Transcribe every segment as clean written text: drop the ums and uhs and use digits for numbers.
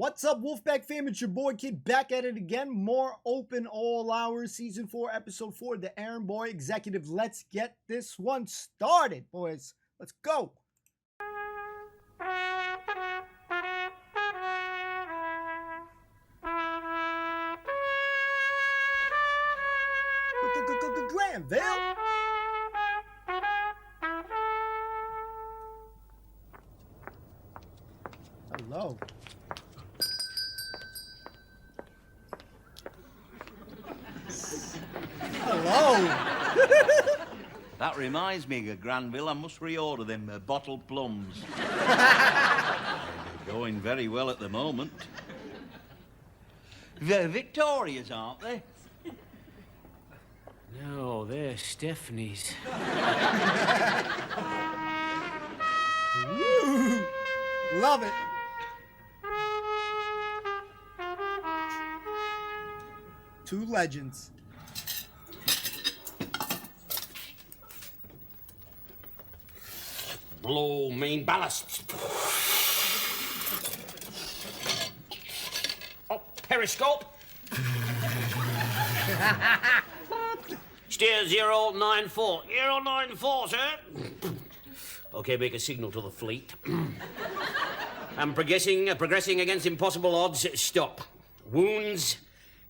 What's up, Wolfpack fam? It's your boy Kid back at it again. More open all hours, season 4, episode 4, the Errand Boy Executive. Let's get this one started, boys. Let's go. Granville. Hello. Hello. That reminds me, Granville, I must reorder them bottled plums. They're going very well at the moment. They're Victoria's, aren't they? No, they're Stephanie's. Woo. Love it. Two legends. Blow main ballast. Oh, periscope. Steer 094. 094, sir. Okay, make a signal to the fleet. I'm progressing against impossible odds. Stop. Wounds,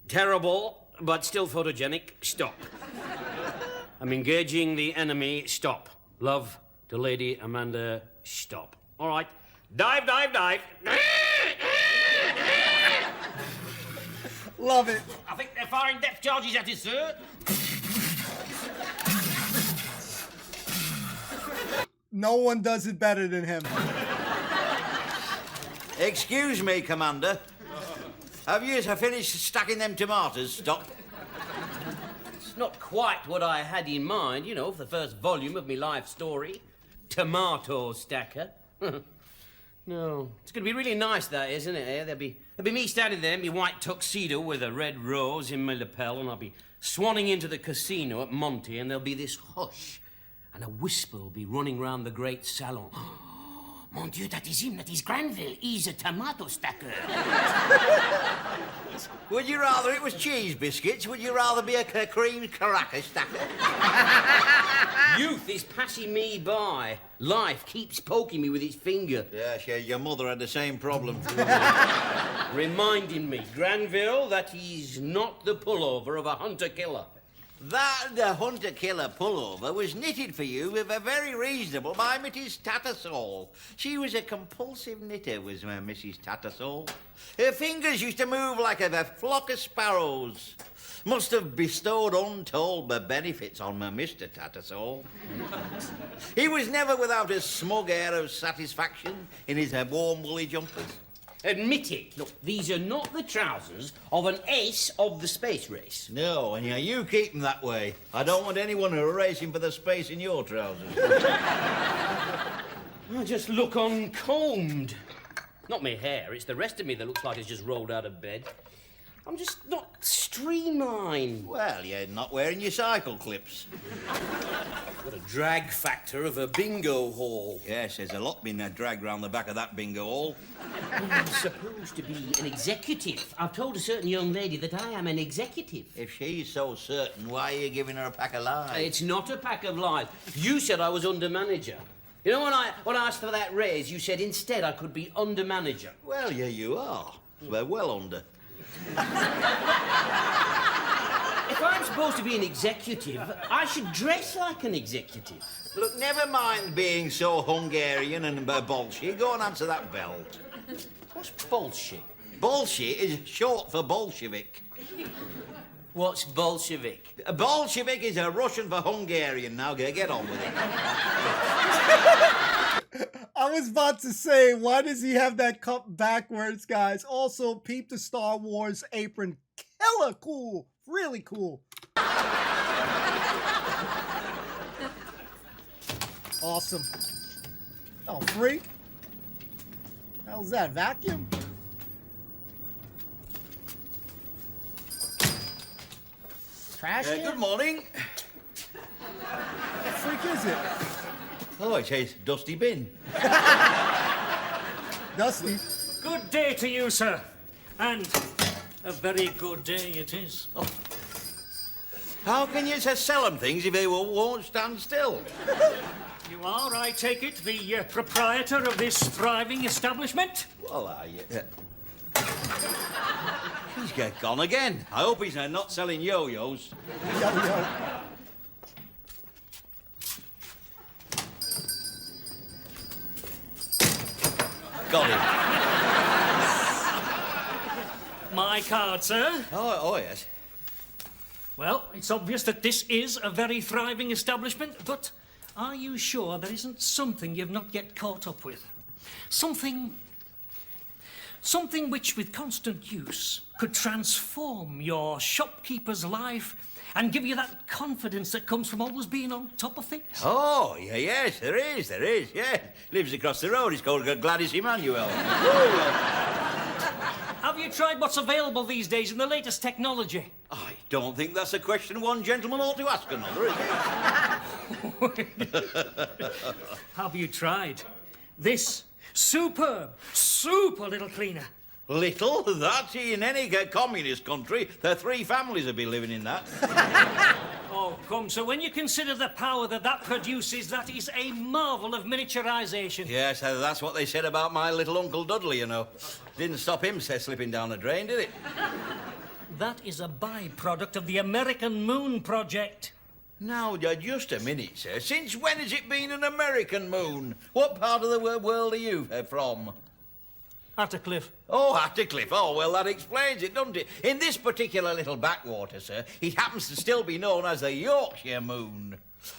terrible, but still photogenic. Stop. I'm engaging the enemy. Stop. Love to Lady Amanda. Stop. All right. Dive, dive, dive. Love it. I think they're firing depth charges at us, sir. No one does it better than him. Excuse me, Commander. Have you finished stacking them tomatoes, Stop? It's not quite what I had in mind, you know, for the first volume of my life story. Tomato stacker. No. It's going to be really nice, that, isn't it? Eh? There'll be me standing there in my white tuxedo with a red rose in my lapel, and I'll be swanning into the casino at Monte, and there'll be this hush, and a whisper will be running round the great salon. Mon Dieu, that is him, that is Granville. He's a tomato stacker. Would you rather it was cheese biscuits? Would you rather be a cream cracker stacker? Youth is passing me by. Life keeps poking me with its finger. Yes, yeah, your mother had the same problem. Reminding me, Granville, that he's not the pullover of a hunter-killer. The hunter-killer pullover was knitted for you with a very reasonable by Mrs. Tattersall. She was a compulsive knitter, was Mrs. Tattersall. Her fingers used to move like a flock of sparrows. Must have bestowed untold benefits on Mr. Tattersall. He was never without a smug air of satisfaction in his warm woolly jumpers. Admit it. Look, these are not the trousers of an ace of the space race. No, and you keep them that way. I don't want anyone racing for the space in your trousers. I just look uncombed. Not my hair, it's the rest of me that looks like it's just rolled out of bed. I'm just not streamlined. Well, you're not wearing your cycle clips. Got a drag factor of a bingo hall. Yes, there's a lot been dragged round the back of that bingo hall. I'm supposed to be an executive. I've told a certain young lady that I am an executive. If she's so certain, why are you giving her a pack of lies? It's not a pack of lies. You said I was under manager. You know, when I asked for that raise, you said instead I could be under manager. Well, yeah, you are. We're well under. If I'm supposed to be an executive, I should dress like an executive. Look, never mind being so Hungarian and Bolshevik. Go and answer that bell. What's bullshit? Bolshevik is short for Bolshevik. What's Bolshevik? A Bolshevik is a Russian for Hungarian. Now, get on with it. I was about to say, why does he have that cup backwards, guys? Also, peep the Star Wars apron. Killer cool. Really cool. Awesome. Oh, free? How's that? Vacuum? Trash can? Good morning. What the freak is it? Oh, it says Dusty Bin. Dusty. Good day to you, sir. And a very good day it is. Oh. How can you sell them things if they won't stand still? You are, I take it, the proprietor of this thriving establishment? Well, he's gone again. I hope he's not selling yo-yos. Yo-yo. Got him. My card, sir. Oh, yes. Well, it's obvious that this is a very thriving establishment, but are you sure there isn't something you've not yet caught up with? Something which, with constant use, could transform your shopkeeper's life and give you that confidence that comes from always being on top of things? Oh, yes, there is, yeah. Lives across the road. He's called Gladys Emmanuel. Have you tried what's available these days in the latest technology? I don't think that's a question one gentleman ought to ask another, is it? Have you tried this super little cleaner? Little? That? In any communist country, there are 3 families would be living in that. Oh, come, so when you consider the power that produces, that is a marvel of miniaturization. Yes, that's what they said about my little Uncle Dudley, you know. Didn't stop him slipping down the drain, did it? That is a byproduct of the American Moon Project. Now, just a minute, sir. Since when has it been an American moon? What part of the world are you from? Attercliffe. Oh, Attercliffe. Oh, well, that explains it, doesn't it? In this particular little backwater, sir, it happens to still be known as the Yorkshire Moon.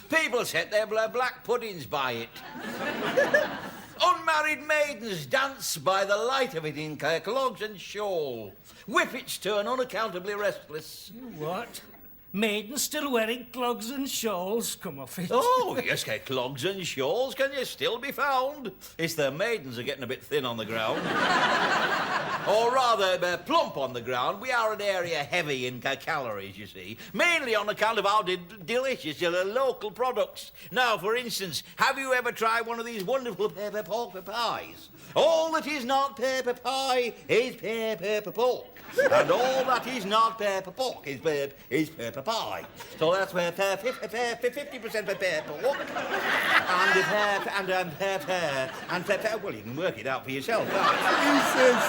People set their black puddings by it. Unmarried maidens dance by the light of it in clogs and shawl. Whippets turn unaccountably restless. What? Maidens still wearing clogs and shawls? Come off it. Oh, yes, clogs and shawls can you still be found. It's the maidens are getting a bit thin on the ground. Or rather, plump on the ground. We are an area heavy in calories, you see. Mainly on account of our delicious local products. Now, for instance, have you ever tried one of these wonderful pepper pork pies? All that is not pepper pie is pepper pork. And all that is not pepper pork is pepper pie. So that's where 50% pepper pork and pepper. Well, you can work it out for yourself. Jesus.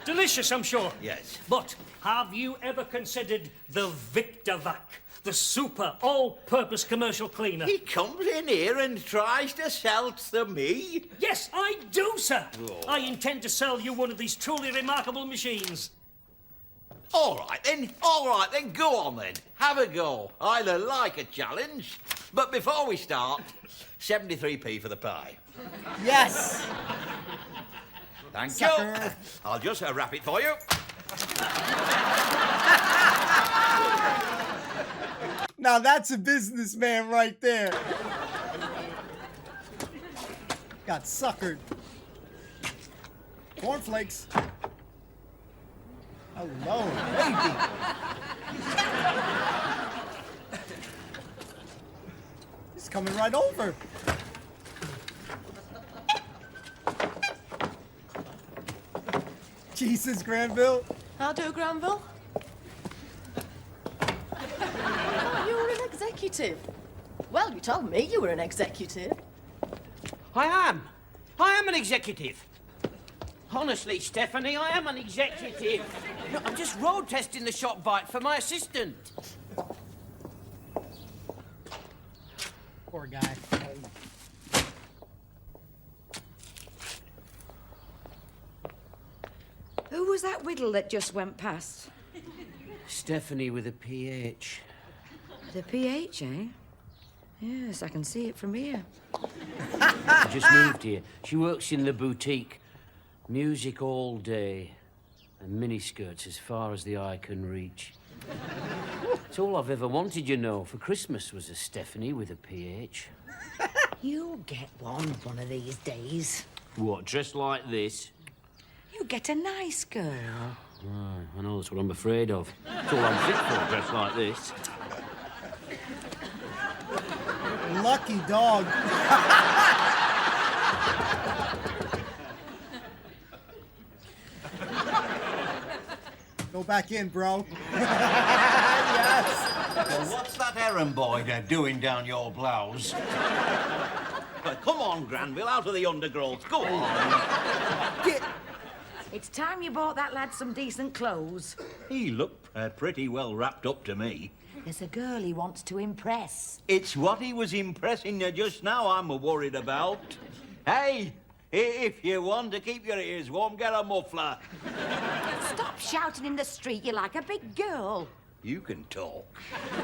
Delicious, I'm sure. Yes. But have you ever considered the Victorvac, the super all-purpose commercial cleaner? He comes in here and tries to sell to me? Yes, I do, sir. Oh. I intend to sell you one of these truly remarkable machines. All right, then, go on, then. Have a go. I like a challenge. But before we start, 73p for the pie. Yes. Thank Sucker. you. I'll just wrap it for you. Now that's a businessman right there. Got suckered. Cornflakes. Hello, baby. He's coming right over. Jesus, Granville. How do, Granville? Oh, you were an executive. Well, you told me you were an executive. I am an executive. Honestly, Stephanie, I am an executive. Look, I'm just road testing the shop bike for my assistant. Poor guy. Who was that whittle that just went past? Stephanie with a PH. The PH, eh? Yes, I can see it from here. She just moved here. She works in the boutique. Music all day. And miniskirts as far as the eye can reach. It's all I've ever wanted, you know. For Christmas was a Stephanie with a PH. You'll get one of these days. What, dressed like this? You get a nice girl. I know, that's what I'm afraid of. That's all I'm fit for, dressed like this. Lucky dog. Go back in, bro. Yes. Well, what's that errand boy doing down your blouse? Well, come on, Granville, out of the undergrowth. Go on. It's time you bought that lad some decent clothes. He looked pretty well wrapped up to me. There's a girl he wants to impress. It's what he was impressing you just now I'm worried about. Hey, if you want to keep your ears warm, get a muffler. Stop shouting in the street, you're like a big girl. You can talk.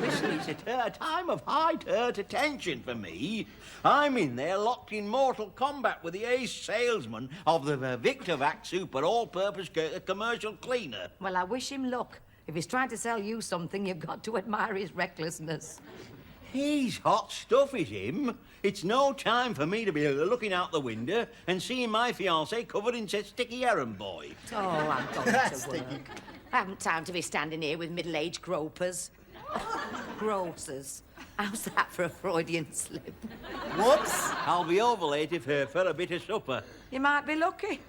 Listen, it's a time of high attention for me. I'm in there locked in mortal combat with the ace salesman of the Victorvac Super All-Purpose Commercial Cleaner. Well, I wish him luck. If he's trying to sell you something, you've got to admire his recklessness. He's hot stuff, is him. It's no time for me to be looking out the window and seeing my fiancée covered in sticky errand boy. Oh, I'm going That's to work. sticky. I haven't time to be standing here with middle-aged gropers. Grossers. How's that for a Freudian slip? Whoops. I'll be over later for a bit of supper. You might be lucky.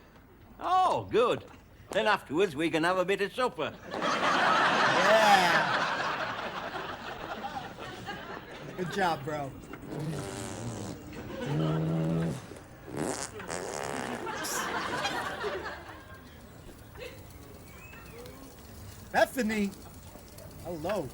Oh, good. Then afterwards we can have a bit of supper. Yeah. Good job, bro. Bethany. Hello.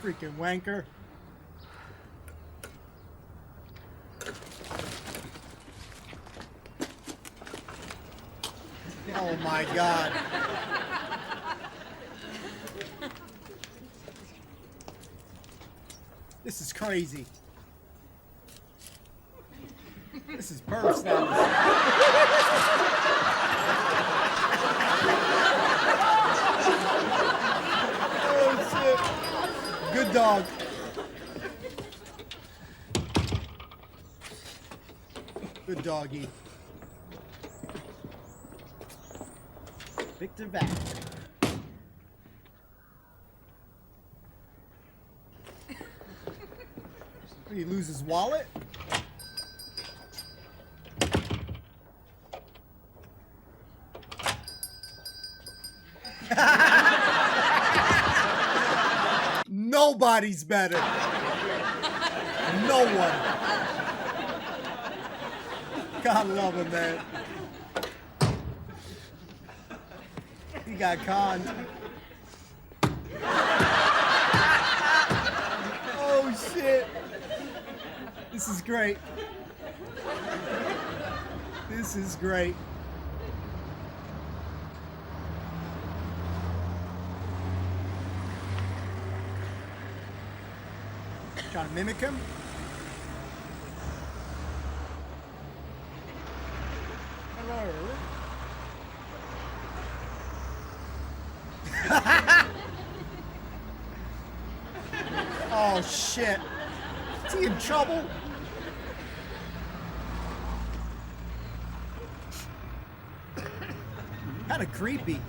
Freaking wanker. Oh my God. This is crazy. This is perv status. Oh shit. Good dog. Good doggy. Victor Vac. Did he lose his wallet? Nobody's better. No one. God love him, man. He got conned. Oh shit. This is great. This is great. Trying to mimic him? Hello. Oh shit. Is he in trouble? Kind of creepy.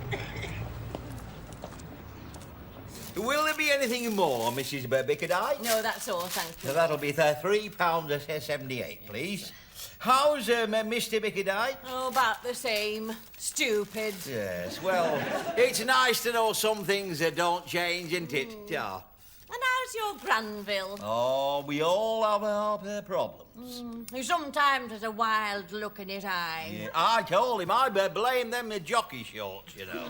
Will there be anything more, Mrs. Bickerdike? No, that's all, thank you. So that'll be £3.78, please. How's Mr. Bickerdike? Oh, about the same. Stupid. Yes, well, it's nice to know some things that don't change, isn't it? Yeah. And how's your Granville? Oh, we all have our problems. He sometimes has a wild look in his eye. Yeah, I told him I blame them the jockey shorts, you know.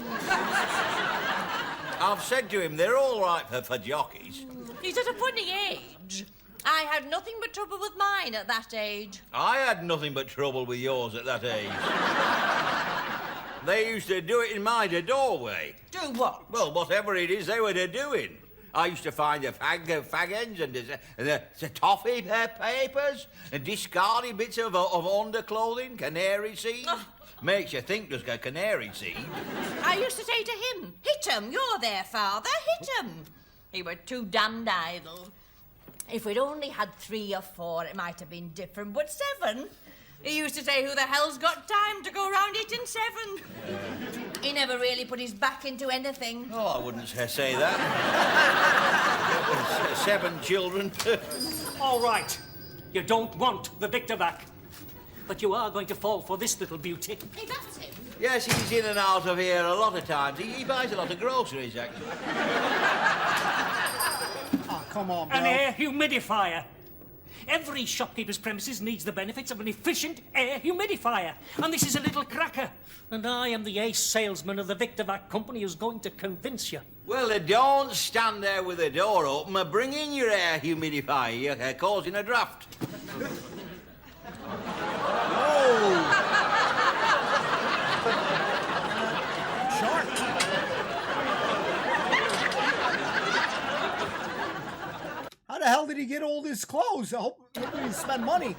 I've said to him they're all right for jockeys. He's at a funny age. I had nothing but trouble with mine at that age. I had nothing but trouble with yours at that age. They used to do it in my doorway. Do what? Well, whatever it is they were doing. I used to find the fag ends and the toffee papers and discarded bits of underclothing, canary seed. Makes you think there's a canary seed. I used to say to him, hit him, you're their father, hit him. He were too damned idle. If we'd only had 3 or 4, it might have been different, but 7? He used to say, who the hell's got time to go round eating 7? He never really put his back into anything. Oh, I wouldn't say that. 7 children. All right. You don't want the Victor back. But you are going to fall for this little beauty. Hey, that's him. Yes, he's in and out of here a lot of times. He buys a lot of groceries, actually. Oh, come on, bro. An air humidifier. Every shopkeeper's premises needs the benefits of an efficient air humidifier. And this is a little cracker. And I am the ace salesman of the Victorvac company who's going to convince you. Well, don't stand there with the door open. Bring in your air humidifier. You're causing a draft. Shark. How the hell did he get all his clothes? I hope he didn't spend money.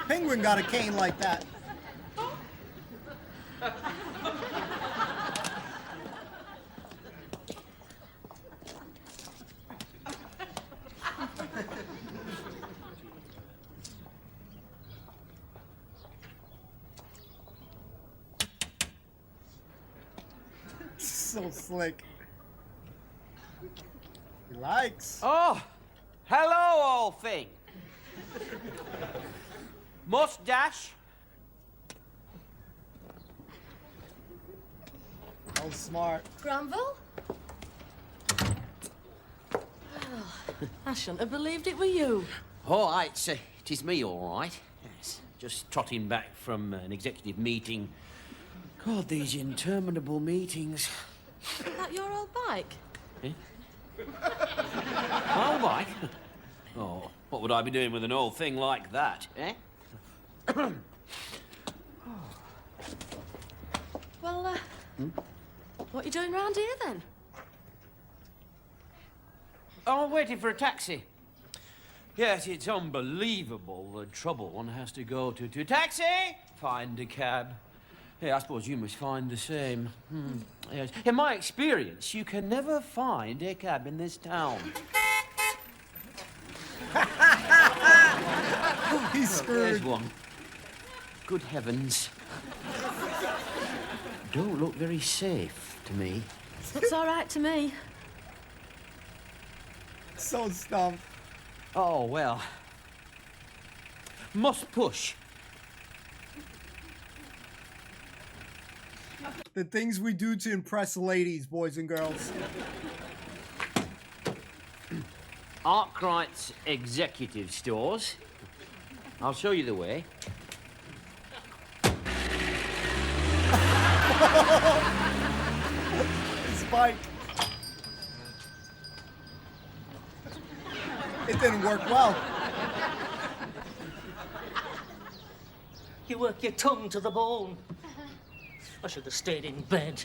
Penguin got a cane like that. So slick. He likes. Oh, hello, old thing. Mustache. Oh, smart. Granville? Oh, I shouldn't have believed it were you. Oh, it is me, all right. Yes, just trotting back from an executive meeting. God, these interminable meetings. Is that your old bike? Oh, Mike. Oh, what would I be doing with an old thing like that, eh? Well, what are you doing round here, then? Oh, I'm waiting for a taxi. Yes, it's unbelievable the trouble one has to go to. Taxi! Find a cab. Yeah, I suppose you must find the same. Yes. In my experience, you can never find a cab in this town. He's There's screwed. one. Good heavens. Don't look very safe to me. Looks all right to me. So stumped. Oh, well. Must push. The things we do to impress ladies, boys and girls. Arkwright's Executive Stores. I'll show you the way. Spike. It didn't work well. You work your tongue to the bone. I should have stayed in bed.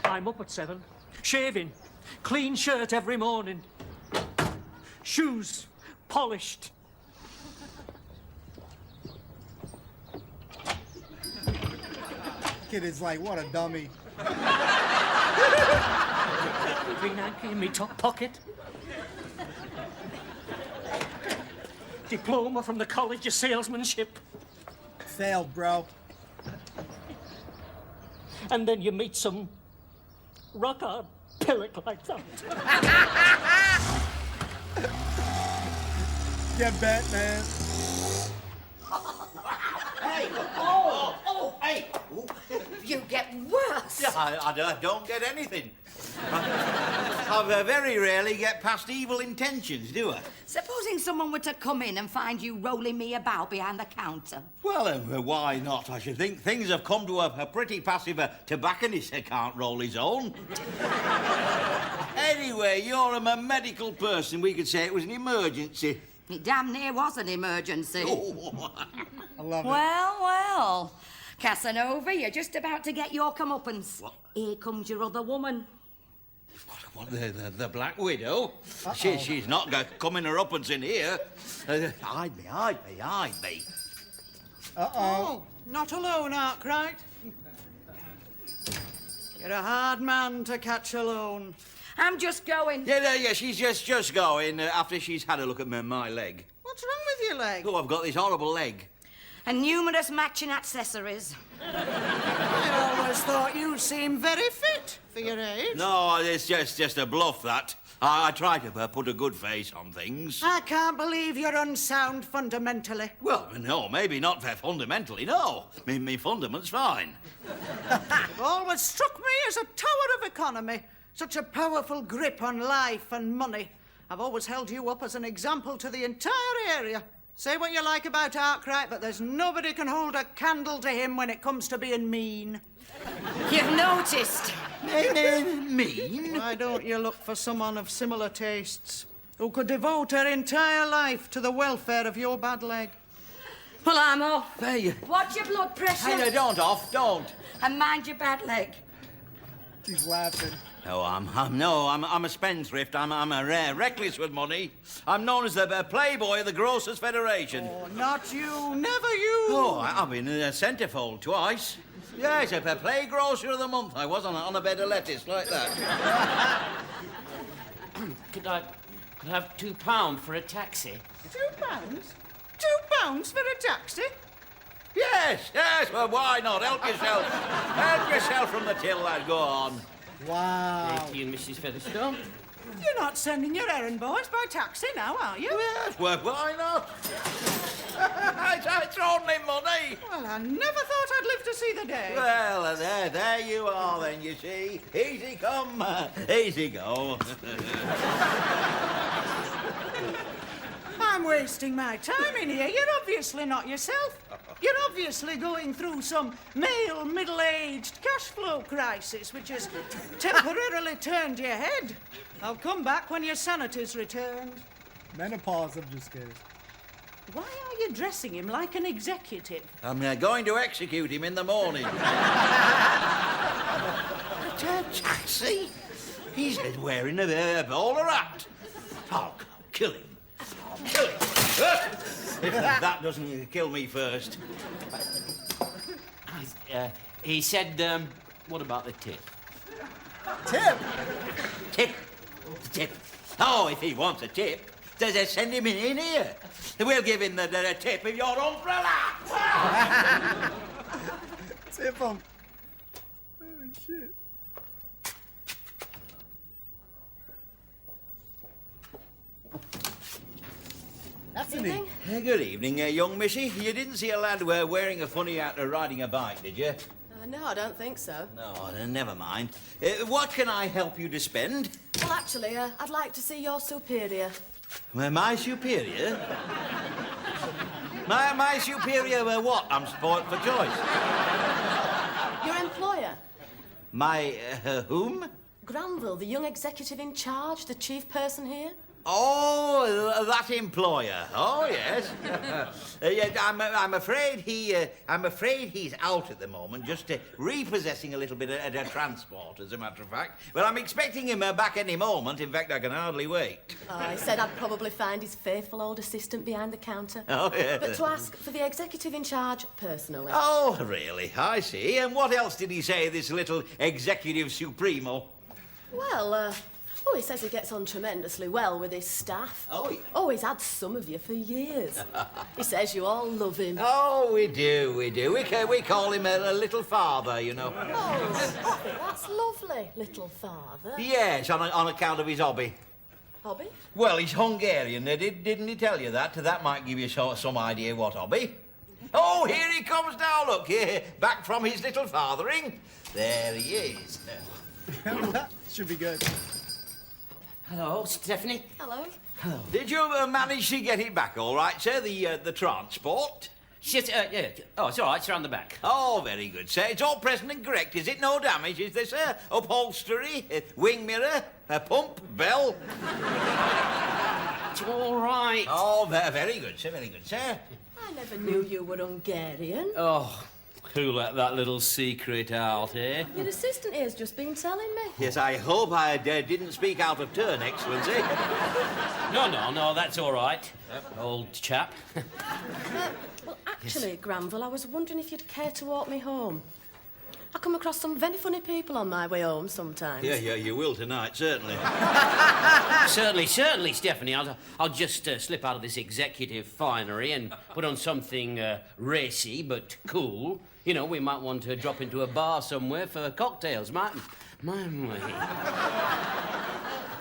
I'm up at 7, shaving, clean shirt every morning, shoes polished. Kid is like, what a dummy. Green hanky in me top pocket. Diploma from the College of Salesmanship. Failed, bro. And then you meet some rock-hard pillock like that. Get bent, man. Hey! Hey! You get worse. I don't get anything. I very rarely get past evil intentions, do I? Supposing someone were to come in and find you rolling me about behind the counter. Well, why not? I should think things have come to a pretty passive tobacconist who can't roll his own. Anyway, you're a medical person. We could say it was an emergency. It damn near was an emergency. Oh. I love it. Well. Casanova, you're just about to get your comeuppance. What? Here comes your other woman. What, the Black Widow? She's not coming her uppance in here. Hide me. Uh-oh. Oh, not alone, Arkwright. You're a hard man to catch alone. I'm just going. Yeah, she's just going after she's had a look at my leg. What's wrong with your leg? Oh, I've got this horrible leg. And numerous matching accessories. I always thought you seemed very fit for your age. No, it's just a bluff, that. I try to put a good face on things. I can't believe you're unsound fundamentally. Well, no, maybe not fundamentally, no. Me fundament's fine. You've always struck me as a tower of economy. Such a powerful grip on life and money. I've always held you up as an example to the entire area. Say what you like about Arkwright, but there's nobody can hold a candle to him when it comes to being mean. You've noticed. Mean? Why don't you look for someone of similar tastes who could devote her entire life to the welfare of your bad leg? Well, I'm off. Hey, Watch your blood pressure. hey, don't. And mind your bad leg. She's laughing. No, I'm a spendthrift. I'm a reckless with money. I'm known as the playboy of the Grocers Federation. Oh, not you, never you. Oh, I've been in a centrefold twice. Yes, a play grocer of the month. I was on a bed of lettuce like that. Could I have £2 for a taxi? £2? £2 for a taxi? Yes, well, why not? Help yourself. Help yourself from the till, lad. Go on. Wow. Thank you, Mrs. Featherstone. You're not sending your errand boys by taxi now, are you? Yes, well, why not? It's only money. Well, I never thought I'd live to see the day. Well, there you are then, you see. Easy come, easy go. I'm wasting my time in here. You're obviously not yourself. You're obviously going through some male, middle-aged cash flow crisis, which has temporarily turned your head. I'll come back when your sanity's returned. Menopause, I'm just kidding. Why are you dressing him like an executive? I'm going to execute him in the morning. Taxi? He's wearing a bowler hat. I'll kill him. I'll kill him. If that doesn't kill me first. He said, what about the tip? Tip? Tip. Oh, if he wants a tip, send him in here. We'll give him the tip of your umbrella. Tip him. Oh, shit. That's an Evening. Good evening, young missy. You didn't see a lad wearing a funny hat riding a bike, did you? No, I don't think so. No, never mind. What can I help you to spend? Well, actually, I'd like to see your superior. My superior? my superior, what? I'm spoilt for choice. Your employer, My, whom? Granville, the young executive in charge, the chief person here. Oh, that employer. Oh, yes. Yeah, I'm afraid he's out at the moment, just repossessing a little bit of transport, as a matter of fact. Well, I'm expecting him back any moment. In fact, I can hardly wait. Oh, he said I'd probably find his faithful old assistant behind the counter. Oh, yeah. But to ask for the executive in charge personally. Oh, really? I see. And what else did he say, this little executive supremo? Well, he says he gets on tremendously well with his staff. Oh, yeah. Oh, he's had some of you for years. He says you all love him. Oh, we do. We call him a little father, you know. Oh, that's lovely, little father. Yes, on account of his hobby. Hobby? Well, he's Hungarian. Didn't he tell you that? That might give you some idea what hobby. Oh, here he comes now, look. Here, back from his little fathering. There he is. Should be good. Hello, Stephanie. Hello. Did you manage to get it back all right, sir, the transport? Shit, yeah. Oh, it's all right. It's around the back. Oh, very good, sir. It's all present and correct, is it? No damage, is there, sir? Upholstery, wing mirror, pump, bell? It's all right. Oh, very good, sir, very good, sir. I never knew you were Hungarian. Oh, who let that little secret out, eh? Your assistant here's just been telling me. Yes, I hope I didn't speak out of turn, Excellency. No, that's all right. Old chap. Well, actually, Granville, I was wondering if you'd care to walk me home. I come across some very funny people on my way home sometimes. Yeah, you will tonight, certainly. Certainly, Stephanie. I'll just slip out of this executive finery and put on something racy but cool. You know, we might want to drop into a bar somewhere for cocktails, mightn't we?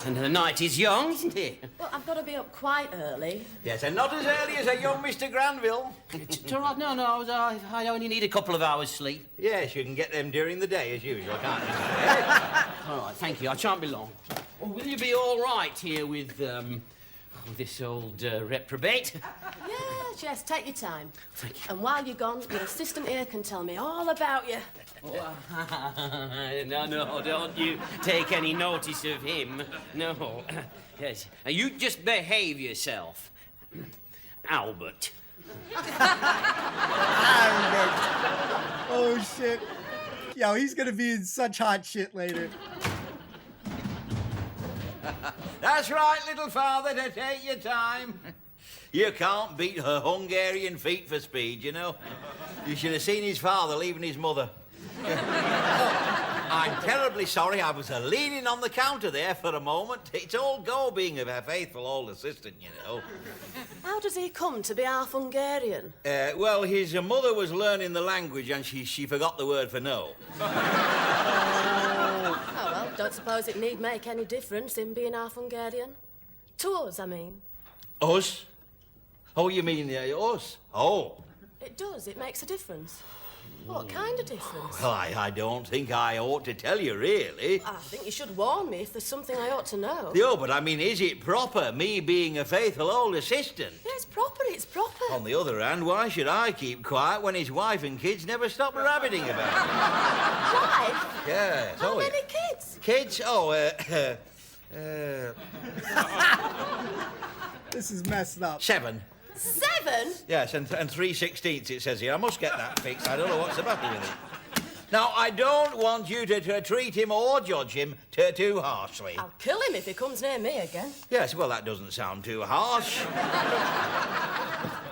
And the night is young, isn't it? Well, I've got to be up quite early. Yes, and not as early as a young Mr. Granville. It's all right. No, I only need a couple of hours' sleep. Yes, you can get them during the day, as usual, can't you? All right, thank you. I shan't be long. Oh, will you be all right here with this old reprobate? Yes, take your time. Thank you. And while you're gone, your assistant here can tell me all about you. No, don't you take any notice of him. No. Yes. Now, you just behave yourself. Albert. Oh, shit. Yo, he's gonna be in such hot shit later. That's right, little father, to take your time. You can't beat her Hungarian feet for speed, you know. You should have seen his father leaving his mother. I'm terribly sorry. I was leaning on the counter there for a moment. It's all go being a faithful old assistant, you know. How does he come to be half Hungarian? Well, his mother was learning the language and she forgot the word for no. Oh, well, don't suppose it need make any difference in being half Hungarian? To us, I mean. Us? Oh, you mean us? Oh. It does, it makes a difference. What kind of difference? Well, I don't think I ought to tell you, really. I think you should warn me if there's something I ought to know. No, but I mean, is it proper, me being a faithful old assistant? Yeah, it's proper. On the other hand, why should I keep quiet when his wife and kids never stop rabbiting about it? Wife? Yes. How many kids? Kids? Oh, This is messed up. 7. 7? Yes, and 3/16 it says here. I must get that fixed. I don't know what's the matter with it. Now, I don't want you to treat him or judge him too harshly. I'll kill him if he comes near me again. Yes, well, that doesn't sound too harsh.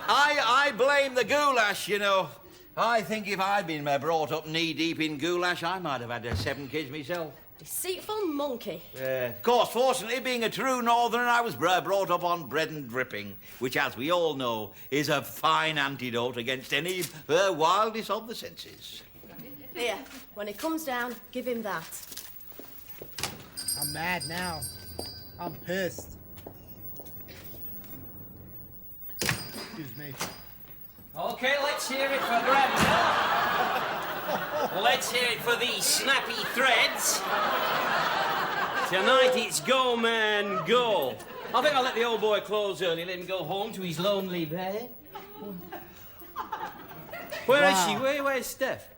I blame the goulash, you know. I think if I'd been brought up knee-deep in goulash, I might have had 7 kids myself. Deceitful monkey. Of course, fortunately, being a true northerner, I was brought up on bread and dripping, which, as we all know, is a fine antidote against any wildest of the senses. Here, when he comes down, give him that. I'm mad now. I'm pissed. Excuse me. Okay, let's hear it for Granville. Let's hear it for these snappy threads. Tonight it's go, man, go. I think I'll let the old boy close early, let him go home to his lonely bed. Where is she? Where's Steph?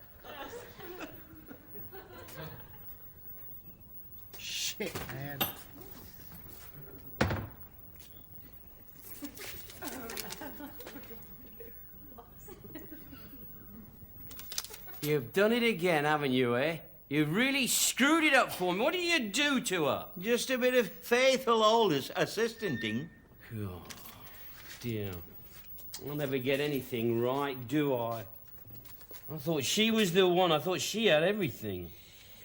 Shit, man. You've done it again, haven't you, eh? You've really screwed it up for me. What did you do to her? Just a bit of faithful old assistanting. Oh, dear. I'll never get anything right, do I? I thought she was the one. I thought she had everything.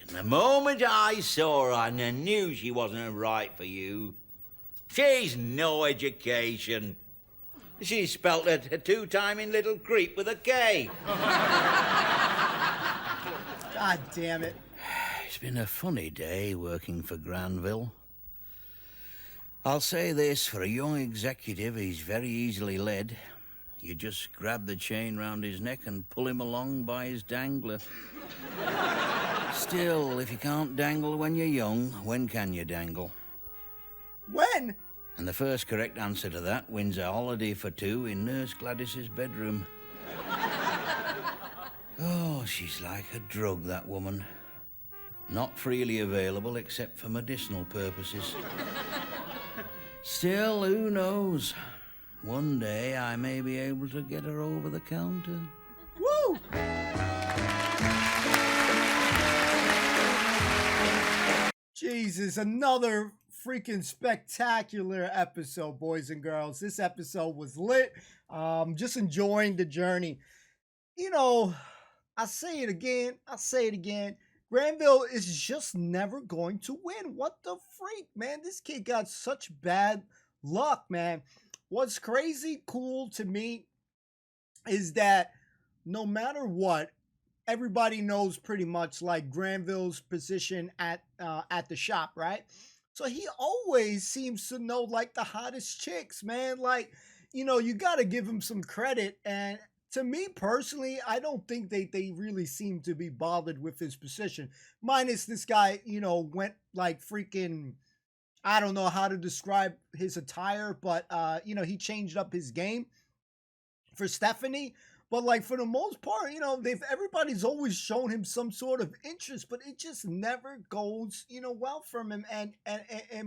The moment I saw her, I knew she wasn't right for you. She's no education. She's spelt a 2-timing little creep with a K. God damn it. It's been a funny day working for Granville. I'll say this, for a young executive, he's very easily led. You just grab the chain round his neck and pull him along by his dangler. Still, if you can't dangle when you're young, when can you dangle? When? And the first correct answer to that wins a holiday for 2 in Nurse Gladys's bedroom. Oh, she's like a drug, that woman. Not freely available except for medicinal purposes. Still, who knows? One day I may be able to get her over the counter. Woo! Jesus, another freaking spectacular episode, boys and girls. This episode was lit. Just enjoying the journey. You know, I say it again. I say it again. Granville is just never going to win. What the freak, man? This kid got such bad luck, man. What's crazy cool to me is that no matter what, everybody knows pretty much like Granville's position at the shop, right? So he always seems to know like the hottest chicks, man. Like, you got to give him some credit. And to me personally, I don't think they really seem to be bothered with his position. Minus this guy, went like freaking, I don't know how to describe his attire, but he changed up his game for Stephanie. But like for the most part, everybody's always shown him some sort of interest, but it just never goes, well from him. And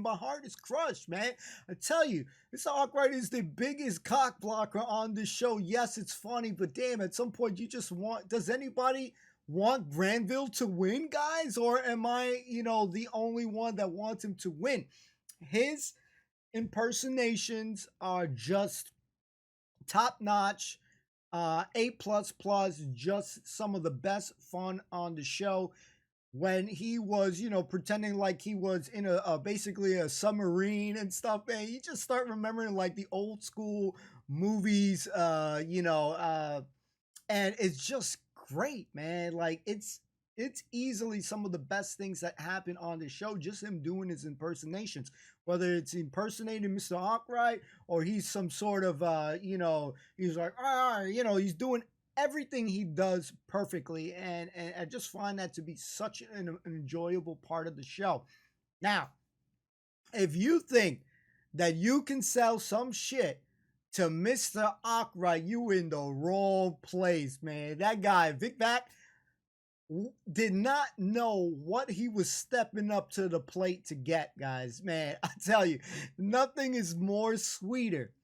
my heart is crushed, man. I tell you, this Arkwright is the biggest cock blocker on this show. Yes, it's funny, but damn, at some point you just does anybody want Granville to win, guys? Or am I, the only one that wants him to win? His impersonations are just top notch. A++, just some of the best fun on the show. When he was, pretending like he was in basically a submarine and stuff, man, you just start remembering like the old school movies, and it's just great, man. Like it's easily some of the best things that happen on the show, just him doing his impersonations. Whether it's impersonating Mr. Arkwright or he's some sort of, he's like, he's doing everything he does perfectly. And I just find that to be such an enjoyable part of the show. Now, if you think that you can sell some shit to Mr. Arkwright, you in the wrong place, man. That guy, Vic Vac, did not know what he was stepping up to the plate to get, guys. Man, I tell you, nothing is more sweeter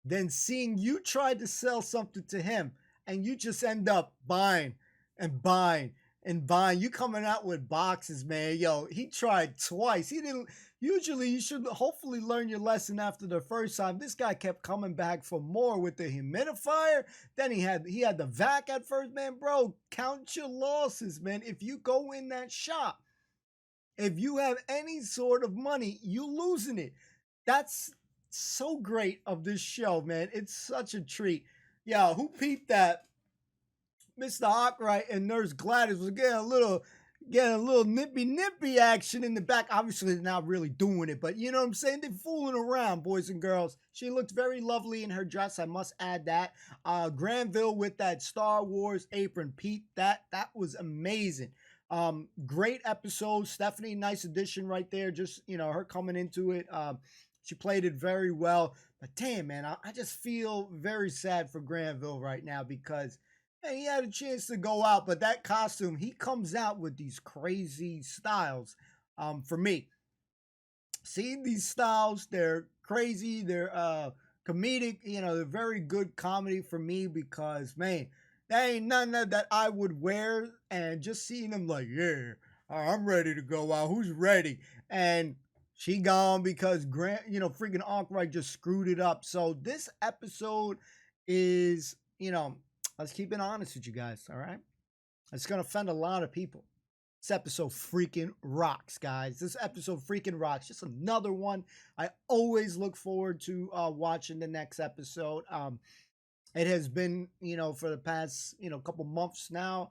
than seeing you try to sell something to him and you just end up buying and buying and buying. You coming out with boxes, man. Yo, he tried twice. He didn't. Usually, you should hopefully learn your lesson after the first time. This guy kept coming back for more with the humidifier. Then he had the vac at first, man. Bro, count your losses, man. If you go in that shop, if you have any sort of money, you losing it. That's so great of this show, man. It's such a treat. Yeah, who peeped that? Mr. Arkwright and Nurse Gladys was getting a little nippy action in the back. Obviously, they're not really doing it, but you know what I'm saying? They're fooling around, boys and girls. She looked very lovely in her dress, I must add that. Granville with that Star Wars apron. Pete, that was amazing. Great episode. Stephanie, nice addition right there. Just, her coming into it. She played it very well. But damn, man, I just feel very sad for Granville right now because he had a chance to go out, but that costume, he comes out with these crazy styles. For me, seeing these styles, they're crazy, they're comedic, they're very good comedy for me because, man, there ain't none that I would wear, and just seeing them like, yeah, I'm ready to go out. Who's ready? And she gone because freaking Arkwright just screwed it up. So this episode is, let's keep it honest with you guys, all right? It's going to offend a lot of people. This episode freaking rocks, guys. This episode freaking rocks. Just another one. I always look forward to watching the next episode. It has been, for the past, couple months now,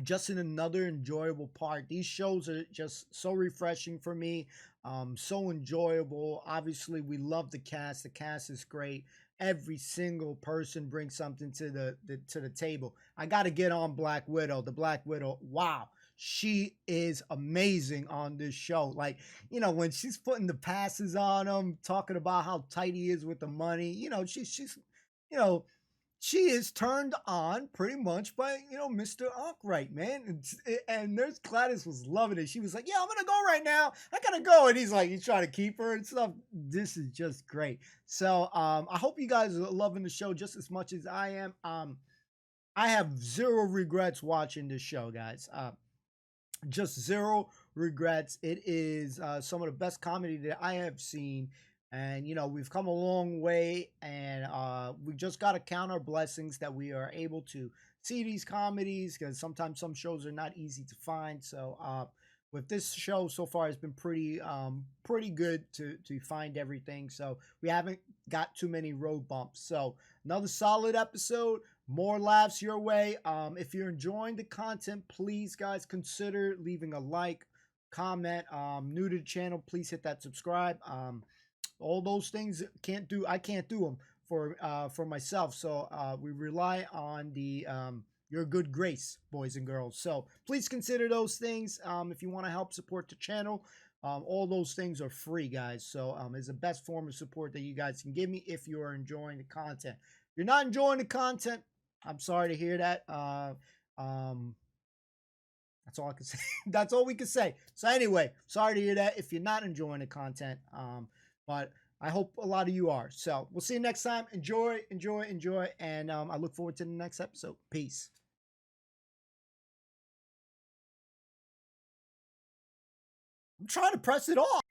just in another enjoyable part. These shows are just so refreshing for me, so enjoyable. Obviously, we love the cast. The cast is great. Every single person brings something to the table. I got to get on Black Widow. The Black Widow, wow, she is amazing on this show. Like, when she's putting the passes on him, talking about how tight he is with the money, she's she is turned on pretty much by, Mr. Arkwright, man. And Nurse Gladys was loving it. She was like, yeah, I'm going to go right now. I got to go. And he's trying to keep her and stuff. This is just great. So I hope you guys are loving the show just as much as I am. I have zero regrets watching this show, guys. Just zero regrets. It is some of the best comedy that I have seen. And, we've come a long way, and we just got to count our blessings that we are able to see these comedies, because sometimes some shows are not easy to find. So with this show so far, it's been pretty good to find everything. So we haven't got too many road bumps. So another solid episode. More laughs your way. If you're enjoying the content, please, guys, consider leaving a like, comment. New to the channel, please hit that subscribe. All those things I can't do them for myself. So we rely on your good grace, boys and girls. So please consider those things if you want to help support the channel. All those things are free, guys. So it's the best form of support that you guys can give me if you are enjoying the content. If you're not enjoying the content, I'm sorry to hear that. That's all I can say. That's all we can say. So anyway, sorry to hear that if you're not enjoying the content. But I hope a lot of you are. So we'll see you next time. Enjoy. And I look forward to the next episode. Peace. I'm trying to press it off.